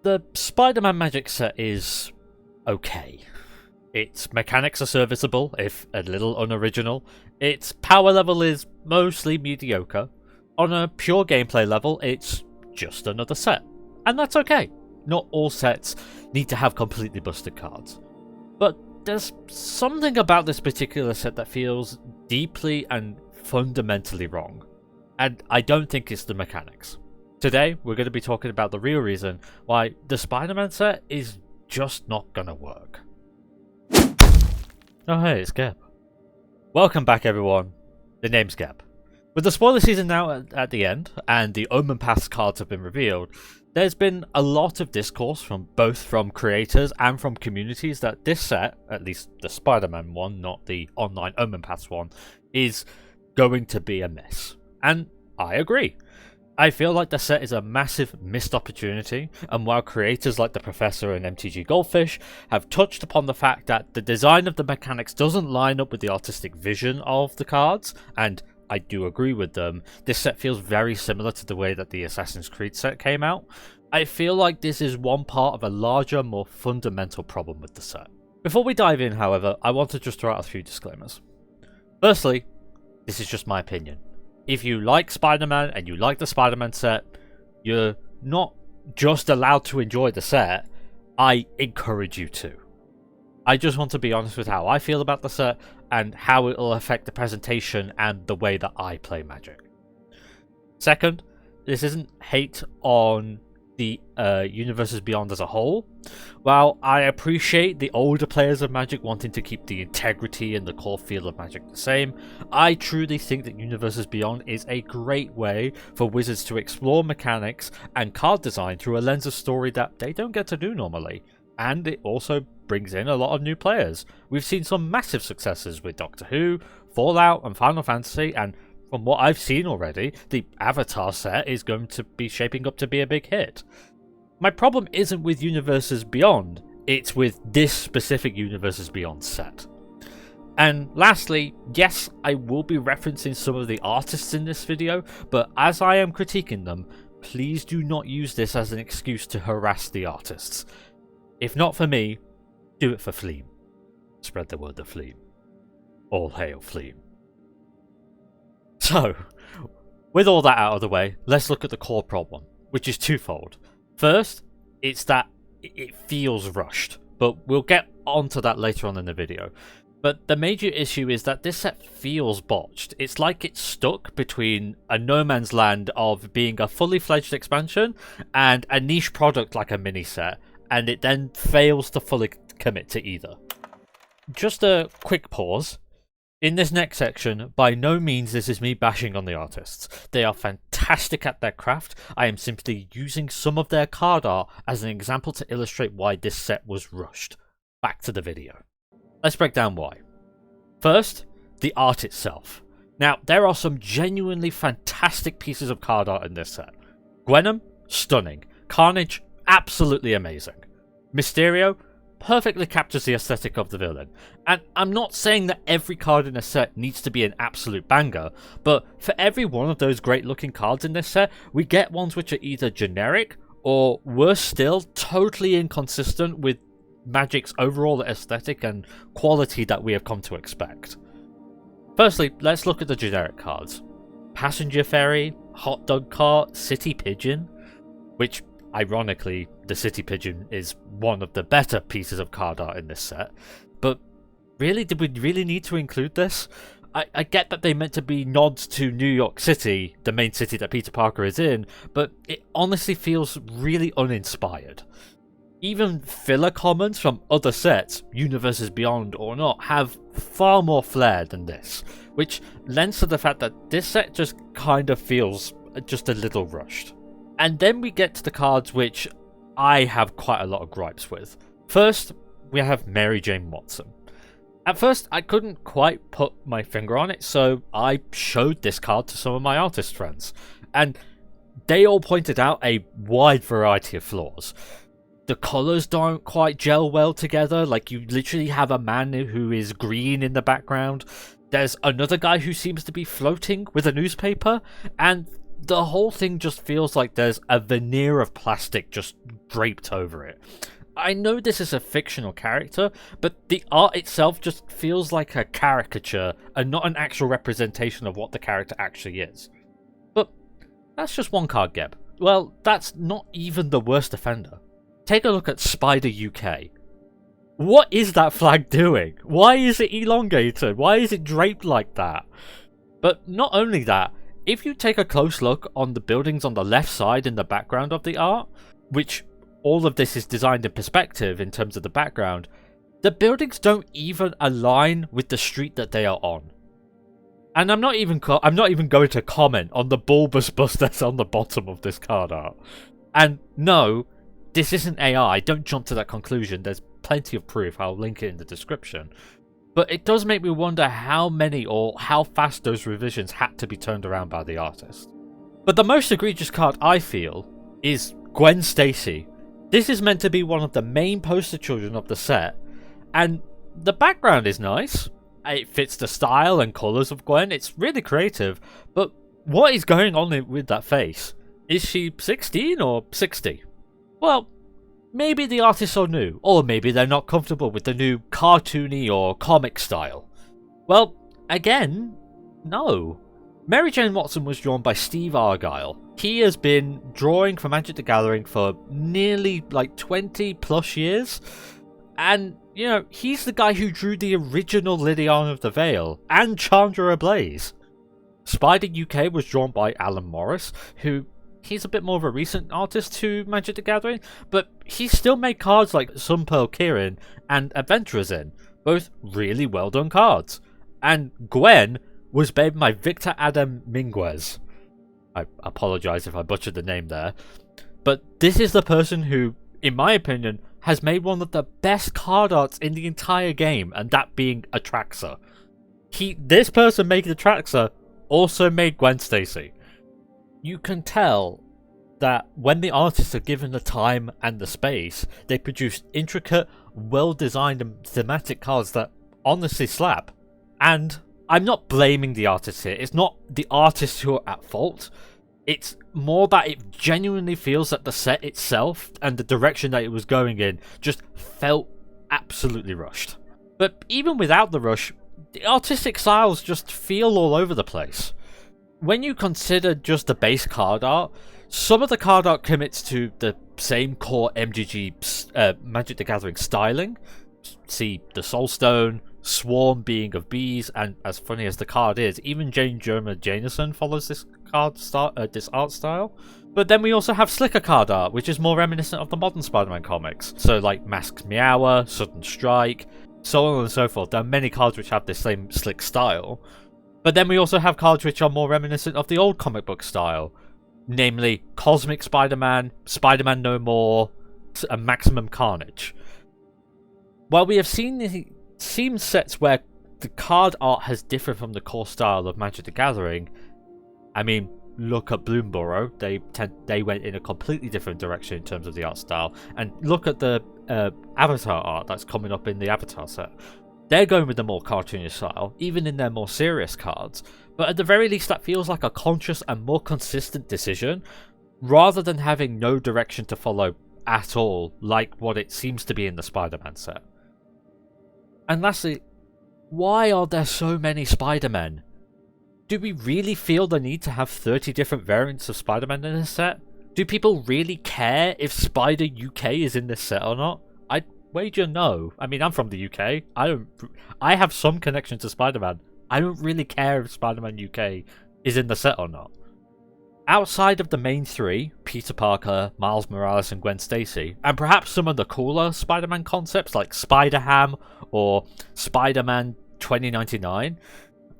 The Spider-Man Magic set is okay. Its mechanics are serviceable, if a little unoriginal. Its power level is mostly mediocre. On a pure gameplay level, it's just another set. And that's okay. Not all sets need to have completely busted cards. But there's something about this particular set that feels deeply and fundamentally wrong. And I don't think it's the mechanics. Today, we're going to be talking about the real reason why the Spider-Man set is just not going to work. Oh hey, it's Geb. Welcome back everyone. The name's Geb. With the spoiler season now at the end, and the Omen Pass cards have been revealed, there's been a lot of discourse from creators and from communities that this set, at least the Spider-Man one, not the online Omen Pass one, is going to be a mess. And I agree. I feel like the set is a massive missed opportunity, and while creators like the Professor and MTG Goldfish have touched upon the fact that the design of the mechanics doesn't line up with the artistic vision of the cards, and I do agree with them, this set feels very similar to the way that the Assassin's Creed set came out. I feel like this is one part of a larger, more fundamental problem with the set. Before we dive in, however, I want to just throw out a few disclaimers. Firstly, this is just my opinion. If you like Spider-Man and you like the Spider-Man set, you're not just allowed to enjoy the set, I encourage you to. I just want to be honest with how I feel about the set and how it will affect the presentation and the way that I play Magic. Second, this isn't hate on the Universes Beyond as a whole. While I appreciate the older players of Magic wanting to keep the integrity and the core feel of Magic the same, I truly think that Universes Beyond is a great way for Wizards to explore mechanics and card design through a lens of story that they don't get to do normally. And it also brings in a lot of new players. We've seen some massive successes with Doctor Who, Fallout and Final Fantasy, and from what I've seen already, the Avatar set is going to be shaping up to be a big hit. My problem isn't with Universes Beyond, it's with this specific Universes Beyond set. And lastly, yes, I will be referencing some of the artists in this video, but as I am critiquing them, please do not use this as an excuse to harass the artists. If not for me, do it for Fleam. Spread the word of Fleam. All hail Fleam. So, with all that out of the way, let's look at the core problem, which is twofold. First, it's that it feels rushed, but we'll get onto that later on in the video. But the major issue is that this set feels botched. It's like it's stuck between a no man's land of being a fully fledged expansion and a niche product like a mini set, and it then fails to fully commit to either. Just a quick pause. In this next section, by no means this is me bashing on the artists. They are fantastic at their craft. I am simply using some of their card art as an example to illustrate why this set was rushed. Back to the video. Let's break down why. First, the art itself. Now, there are some genuinely fantastic pieces of card art in this set. Gwenom, stunning. Carnage, absolutely amazing. Mysterio, perfectly captures the aesthetic of the villain. And I'm not saying that every card in a set needs to be an absolute banger, but for every one of those great looking cards in this set, we get ones which are either generic or, worse still, totally inconsistent with Magic's overall aesthetic and quality that we have come to expect. Firstly, let's look at the generic cards. Passenger Ferry, Hot Dog Cart, City Pigeon, which ironically, the City Pigeon is one of the better pieces of card art in this set. But really, did we really need to include this? I get that they meant to be nods to New York City, the main city that Peter Parker is in, but it honestly feels really uninspired. Even filler commons from other sets, Universes Beyond or not, have far more flair than this, which lends to the fact that this set just kind of feels just a little rushed. And then we get to the cards which I have quite a lot of gripes with. First, we have Mary Jane Watson. At first, I couldn't quite put my finger on it, so I showed this card to some of my artist friends, and they all pointed out a wide variety of flaws. The colours don't quite gel well together, like you literally have a man who is green in the background. There's another guy who seems to be floating with a newspaper, and the whole thing just feels like there's a veneer of plastic just draped over it. I know this is a fictional character, but the art itself just feels like a caricature and not an actual representation of what the character actually is. But that's just one card, Geb. Well, that's not even the worst offender. Take a look at Spider UK. What is that flag doing? Why is it elongated? Why is it draped like that? But not only that, if you take a close look on the buildings on the left side in the background of the art, which all of this is designed in perspective in terms of the background, the buildings don't even align with the street that they are on. And I'm not even going to comment on the bulbous bus that's on the bottom of this card art. And no, this isn't AI, don't jump to that conclusion, there's plenty of proof, I'll link it in the description. But it does make me wonder how many or how fast those revisions had to be turned around by the artist. But the most egregious card I feel is Gwen Stacy. This is meant to be one of the main poster children of the set, and the background is nice. It fits the style and colours of Gwen, it's really creative, but what is going on with that face? Is she 16 or 60? Well, maybe the artists are new, or maybe they're not comfortable with the new cartoony or comic style. Well, again, no. Mary Jane Watson was drawn by Steve Argyle. He has been drawing for Magic the Gathering for nearly 20 plus years. And, you know, he's the guy who drew the original Liliana of the Veil and Chandra Ablaze. Spider UK was drawn by Alan Morris, who he's a bit more of a recent artist to Magic the Gathering, but he still made cards like Sun Pearl Kirin and Adventurers in, both really well done cards. And Gwen was made by Victor Adame Minguez. I apologise if I butchered the name there. But this is the person who, in my opinion, has made one of the best card arts in the entire game, and that being Atraxa. This person making Atraxa also made Gwen Stacy. You can tell that when the artists are given the time and the space, they produce intricate, well-designed and thematic cards that honestly slap. And I'm not blaming the artists here. It's not the artists who are at fault. It's more that it genuinely feels that the set itself and the direction that it was going in just felt absolutely rushed. But even without the rush, the artistic styles just feel all over the place. When you consider just the base card art, some of the card art commits to the same core MTG Magic the Gathering styling. See the Soulstone, Swarm being of bees, and as funny as the card is, even Jane Jerma Jameson follows this art style. But then we also have slicker card art, which is more reminiscent of the modern Spider-Man comics. So like Masked Meower, Sudden Strike, so on and so forth. There are many cards which have the same slick style. But then we also have cards which are more reminiscent of the old comic book style. Namely, Cosmic Spider-Man, Spider-Man No More, and Maximum Carnage. While we have seen sets where the card art has differed from the core style of Magic the Gathering, I mean, look at Bloomborough, they went in a completely different direction in terms of the art style, and look at the Avatar art that's coming up in the Avatar set. They're going with the more cartoonish style, even in their more serious cards, but at the very least that feels like a conscious and more consistent decision, rather than having no direction to follow at all, like what it seems to be in the Spider-Man set. And lastly, why are there so many Spider-Men? Do we really feel the need to have 30 different variants of Spider-Man in this set? Do people really care if Spider UK is in this set or not? I'd wager no. I mean, I'm from the UK. I have some connection to Spider-Man. I don't really care if Spider-Man UK is in the set or not. Outside of the main three, Peter Parker, Miles Morales and Gwen Stacy, and perhaps some of the cooler Spider-Man concepts like Spider-Ham or Spider-Man 2099,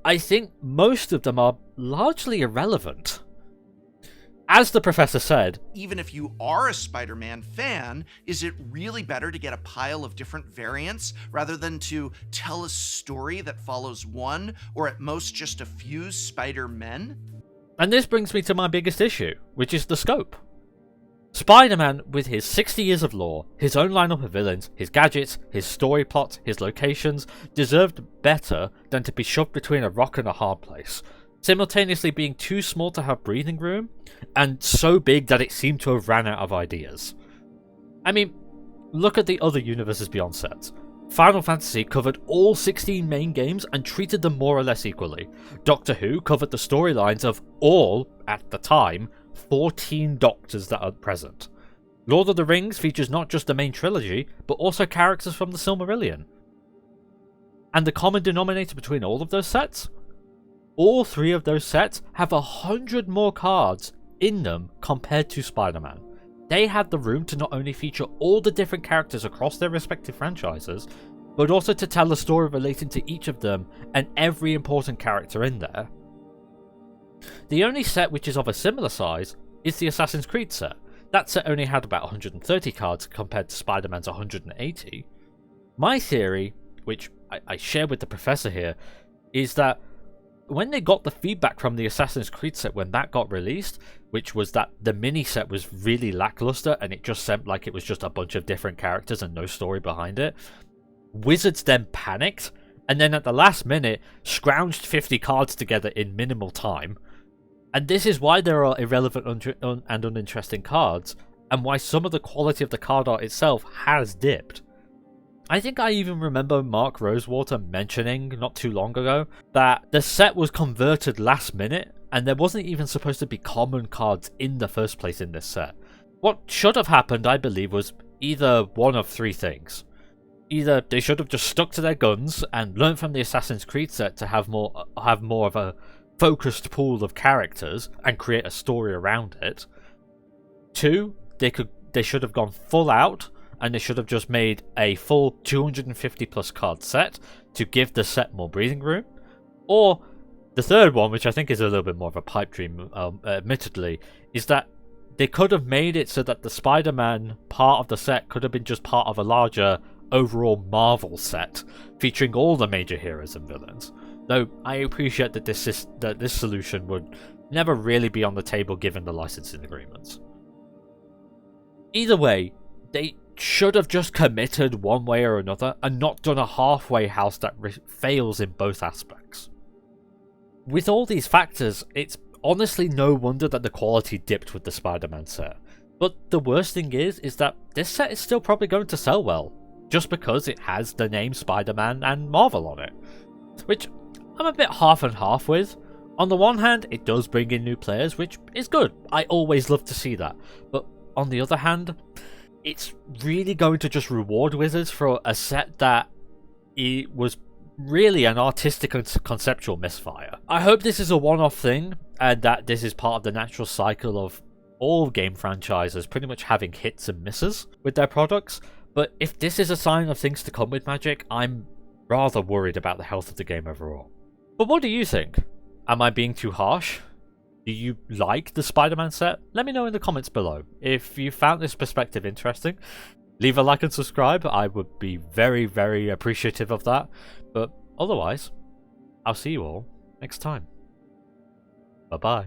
I think most of them are largely irrelevant. As the professor said, even if you are a Spider-Man fan, is it really better to get a pile of different variants rather than to tell a story that follows one or at most just a few Spider-Men? And this brings me to my biggest issue, which is the scope. Spider-Man, with his 60 years of lore, his own lineup of villains, his gadgets, his story plot, his locations, deserved better than to be shoved between a rock and a hard place. simultaneously being too small to have breathing room, and so big that it seemed to have ran out of ideas. I mean, look at the other Universes Beyond sets. Final Fantasy covered all 16 main games and treated them more or less equally. Doctor Who covered the storylines of all, at the time, 14 Doctors that are present. Lord of the Rings features not just the main trilogy, but also characters from the Silmarillion. And the common denominator between all of those sets? All 3 of those sets have 100 more cards in them compared to Spider-Man. They had the room to not only feature all the different characters across their respective franchises, but also to tell a story relating to each of them and every important character in there. The only set which is of a similar size is the Assassin's Creed set. That set only had about 130 cards compared to Spider-Man's 180. My theory, which I share with the professor here, is that when they got the feedback from the Assassin's Creed set when that got released, which was that the mini set was really lackluster and it just seemed like it was just a bunch of different characters and no story behind it, Wizards then panicked and then at the last minute scrounged 50 cards together in minimal time. And this is why there are irrelevant and uninteresting cards, and why some of the quality of the card art itself has dipped. I think I even remember Mark Rosewater mentioning not too long ago that the set was converted last minute and there wasn't even supposed to be common cards in the first place in this set. What should have happened, I believe, was either one of 3 things. Either they should have just stuck to their guns and learned from the Assassin's Creed set to have more of a focused pool of characters and create a story around it. 2, they should have gone full out and they should have just made a full 250 plus card set to give the set more breathing room. Or the third one, which I think is a little bit more of a pipe dream, admittedly, is that they could have made it so that the Spider-Man part of the set could have been just part of a larger overall Marvel set featuring all the major heroes and villains. Though I appreciate that this solution would never really be on the table given the licensing agreements. Either way, they should have just committed one way or another and not done a halfway house that fails in both aspects. With all these factors, it's honestly no wonder that the quality dipped with the Spider-Man set. But the worst thing is that this set is still probably going to sell well, just because it has the name Spider-Man and Marvel on it. Which I'm a bit half and half with. On the one hand, it does bring in new players, which is good. I always love to see that. But on the other hand, it's really going to just reward Wizards for a set that it was really an artistic and conceptual misfire. I hope this is a one-off thing, and that this is part of the natural cycle of all game franchises pretty much having hits and misses with their products. But if this is a sign of things to come with Magic, I'm rather worried about the health of the game overall. But what do you think? Am I being too harsh? Do you like the Spider-Man set? Let me know in the comments below. If you found this perspective interesting, leave a like and subscribe. I would be very, very appreciative of that. But otherwise, I'll see you all next time. Bye-bye.